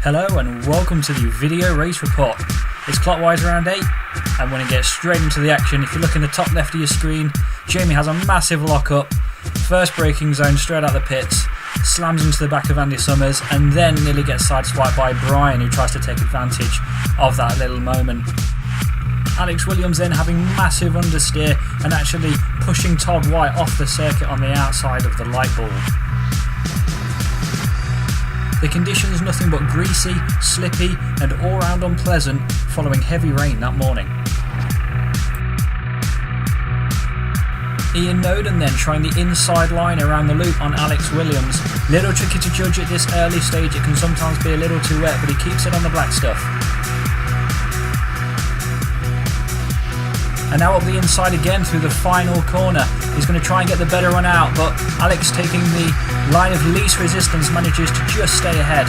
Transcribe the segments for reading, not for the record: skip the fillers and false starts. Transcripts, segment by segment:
Hello and welcome to the video race report. It's Clockwise round 8 and we're going to get straight into the action. If you look in the top left of your screen, Jamie has a massive lock-up, first braking zone straight out the pits, slams into the back of Andy Summers and then nearly gets sideswiped by Brian, who tries to take advantage of that little moment. Alex Williams then having massive understeer and actually pushing Todd White off the circuit on the outside of the light bulb. The conditions nothing but greasy, slippy and all round unpleasant following heavy rain that morning. Ian Noden then trying the inside line around the loop on Alex Williams. Little tricky to judge at this early stage, it can sometimes be a little too wet, but he keeps it on the black stuff. And now up the inside again through the final corner. He's going to try and get the better run out, but Alex, taking the line of least resistance, manages to just stay ahead.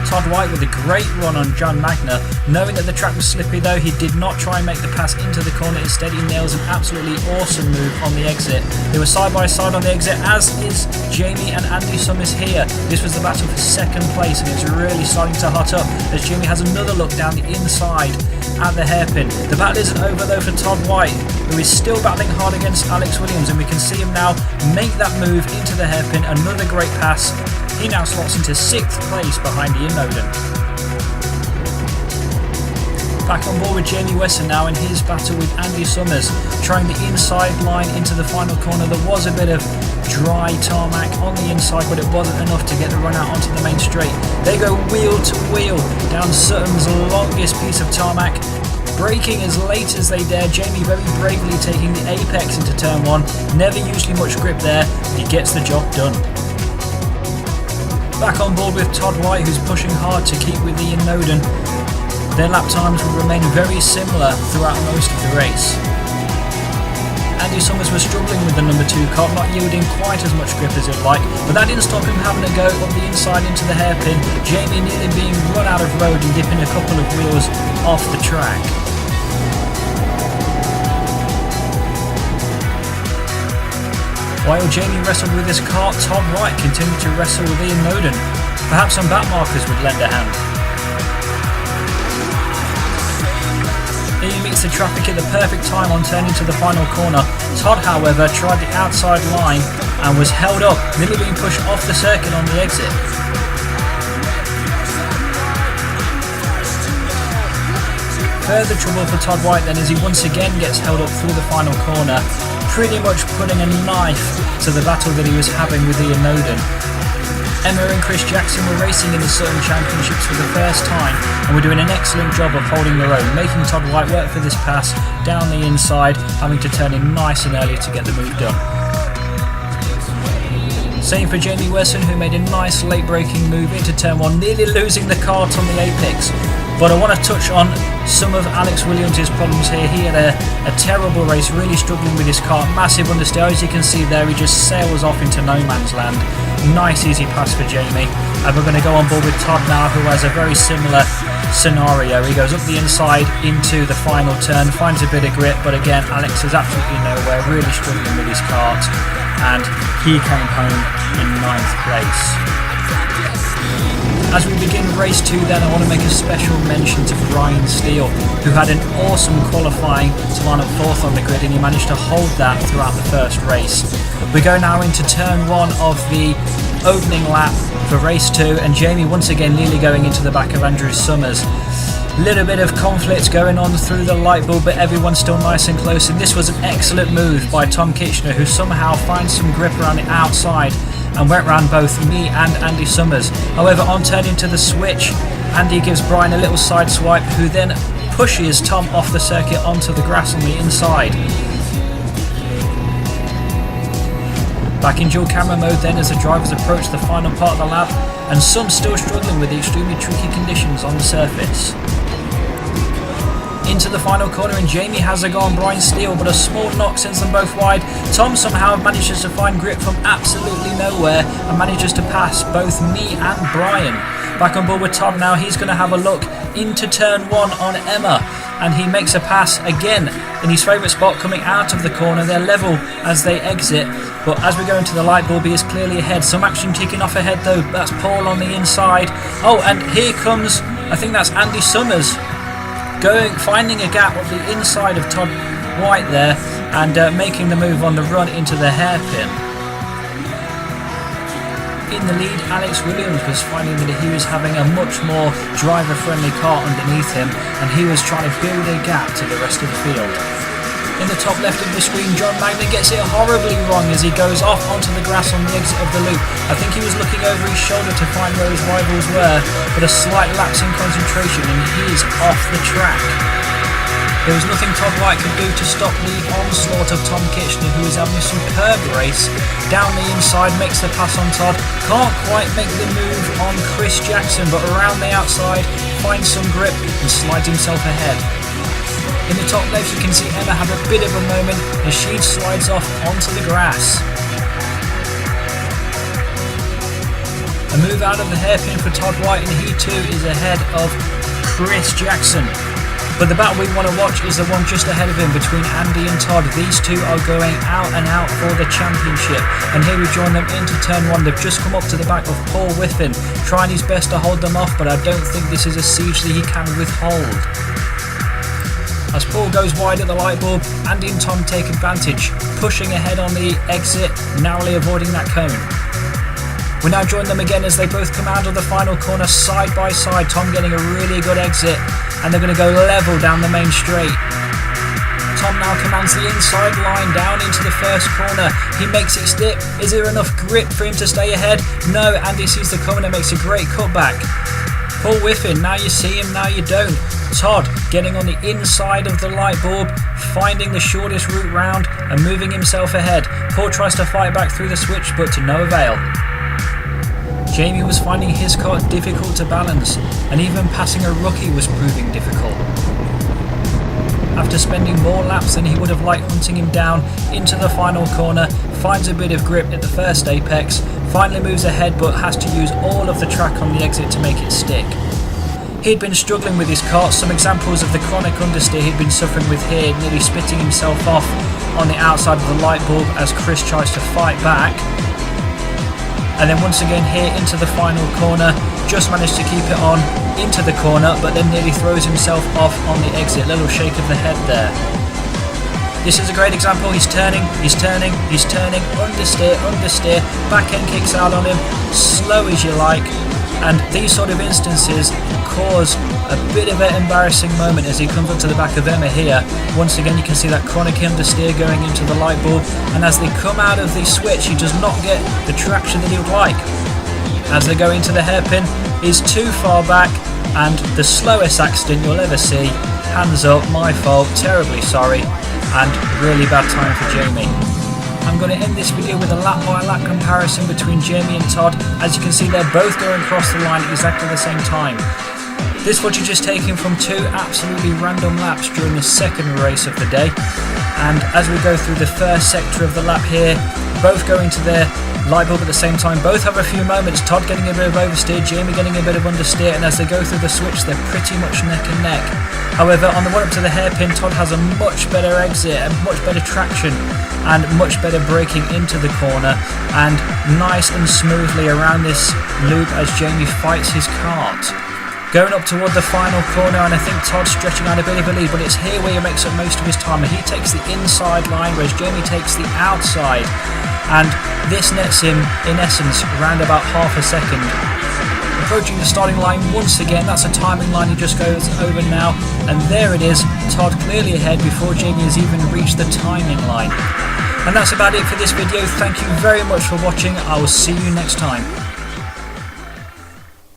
Todd White with a great run on John Magner. Knowing that the track was slippy though, he did not try and make the pass into the corner. Instead he nails an absolutely awesome move on the exit. They were side by side on the exit, as is Jamie and Andy Summers here. This was the battle for second place and it's really starting to hot up as Jamie has another look down the inside at the hairpin. The battle isn't over though for Todd White, who is still battling hard against Alex Williams, and we can see him now make that move into the hairpin. Another great pass. He now slots into 6th place behind Ian Noden. Back on board with Jamie Wesson now in his battle with Andy Summers, trying the inside line into the final corner. There was a bit of dry tarmac on the inside, but it wasn't enough to get the run out onto the main straight. They go wheel to wheel down Sutton's longest piece of tarmac, braking as late as they dare. Jamie very bravely taking the apex into turn 1. Never usually much grip there, but he gets the job done. Back on board with Todd White, who's pushing hard to keep with Ian Noden. Their lap times will remain very similar throughout most of the race. Andy Summers was struggling with the number 2 car, not yielding quite as much grip as he'd like, but that didn't stop him having a go up the inside into the hairpin. Jamie nearly being run out of road and dipping a couple of wheels off the track. While Jamie wrestled with his car, Todd White continued to wrestle with Ian Noden. Perhaps some back markers would lend a hand. Ian meets the traffic at the perfect time on turning to the final corner. Todd, however, tried the outside line and was held up, nearly being pushed off the circuit on the exit. Further trouble for Todd White then as he once again gets held up through the final corner, pretty much putting a knife to the battle that he was having with Ian Noden. Emma and Chris Jackson were racing in the Sutton Championships for the first time and were doing an excellent job of holding their own, making Todd White work for this pass down the inside, having to turn in nice and early to get the move done. Same for Jamie Wesson, who made a nice late braking move into turn 1, nearly losing the kart on the apex. But I want to touch on some of Alex Williams' problems here. He had a terrible race, really struggling with his car. Massive understeer, as you can see there, he just sails off into no man's land. Nice easy pass for Jamie. And we're going to go on board with Todd now, who has a very similar scenario. He goes up the inside into the final turn, finds a bit of grip, but again, Alex is absolutely nowhere, really struggling with his kart. And he came home in 9th place. As we begin race 2 then, I want to make a special mention to Brian Steele, who had an awesome qualifying to line up 4th on the grid, and he managed to hold that throughout the first race. We go now into turn 1 of the opening lap for race 2, and Jamie once again nearly going into the back of Andrew Summers. Little bit of conflict going on through the light bulb, but everyone's still nice and close, and this was an excellent move by Tom Kitchener, who somehow finds some grip around the outside and went round both me and Andy Summers. However, on turning to the switch, Andy gives Brian a little side swipe, who then pushes Tom off the circuit onto the grass on the inside. Back in dual camera mode then as the drivers approach the final part of the lap, and some still struggling with the extremely tricky conditions on the surface. Into the final corner, and Jamie has a go on Brian Steele, but a small knock sends them both wide. Tom somehow manages to find grip from absolutely nowhere and manages to pass both me and Brian. Back on board with Tom now, he's going to have a look into turn 1 on Emma. and he makes a pass again in his favourite spot coming out of the corner. They're level as they exit, but as we go into the light bulb he is clearly ahead. Some action kicking off ahead though. That's Paul on the inside. Oh, and here comes, I think that's Andy Summers, finding a gap on the inside of Todd White there and making the move on the run into the hairpin. In the lead, Alex Williams was finding that he was having a much more driver-friendly car underneath him, and he was trying to build a gap to the rest of the field. In the top left of the screen, John Magnan gets it horribly wrong as he goes off onto the grass on the exit of the loop. I think he was looking over his shoulder to find where his rivals were, but a slight lapse in concentration and he is off the track. There was nothing Todd White could do to stop the onslaught of Tom Kitchener, who is having a superb race. Down the inside, makes the pass on Todd. Can't quite make the move on Chris Jackson, but around the outside, finds some grip and slides himself ahead. In the top left, you can see Emma have a bit of a moment as she slides off onto the grass. A move out of the hairpin for Todd White, and he too is ahead of Chris Jackson. But the battle we want to watch is the one just ahead of him between Andy and Todd. These two are going out and out for the championship. And here we join them into turn one. They've just come up to the back of Paul Whiffen, trying his best to hold them off, but I don't think this is a siege that he can withhold. As Paul goes wide at the light bulb, Andy and Tom take advantage, pushing ahead on the exit, narrowly avoiding that cone. We now join them again as they both come out of the final corner side by side, Tom getting a really good exit, and they're going to go level down the main straight. Tom now commands the inside line down into the first corner. He makes it stick. Is there enough grip for him to stay ahead? No, Andy sees the corner and makes a great cutback. Paul Whiffen, now you see him, now you don't. Todd getting on the inside of the light bulb, finding the shortest route round and moving himself ahead. Paul tries to fight back through the switch, but to no avail. Jamie was finding his car difficult to balance, and even passing a rookie was proving difficult. After spending more laps than he would have liked hunting him down into the final corner, finds a bit of grip at the first apex, finally moves ahead but has to use all of the track on the exit to make it stick. He'd been struggling with his car, some examples of the chronic understeer he'd been suffering with here, nearly spitting himself off on the outside of the light bulb as Chris tries to fight back. And then once again here into the final corner, just managed to keep it on into the corner, but then nearly throws himself off on the exit. Little shake of the head there. This is a great example. He's turning, understeer, back end kicks out on him, slow as you like. And these sort of instances cause a bit of an embarrassing moment as he comes up to the back of Emma here. Once again you can see that chronic understeer going into the light bulb, and as they come out of the switch he does not get the traction that he would like. As they go into the hairpin, he's too far back, and the slowest accident you'll ever see. Hands up, my fault, terribly sorry, and really bad time for Jamie. I'm going to end this video with a lap by lap comparison between Jamie and Todd. As you can see, they're both going across the line at exactly the same time. This footage is taken from two absolutely random laps during the second race of the day, and as we go through the first sector of the lap here, both going to their light bulb at the same time, both have a few moments, Todd getting a bit of oversteer, Jamie getting a bit of understeer, and as they go through the switch they're pretty much neck and neck. However, on the one up to the hairpin, Todd has a much better exit and much better traction and much better braking into the corner, and nice and smoothly around this loop as Jamie fights his kart. Going up toward the final corner, and I think Todd's stretching out a bit of a lead, but it's here where he makes up most of his time, and he takes the inside line whereas Jamie takes the outside, and this nets him in essence around about half a second. Approaching the starting line once again, that's a timing line he just goes over now, and there it is, Todd clearly ahead before Jamie has even reached the timing line. And that's about it for this video. Thank you very much for watching. I will see you next time.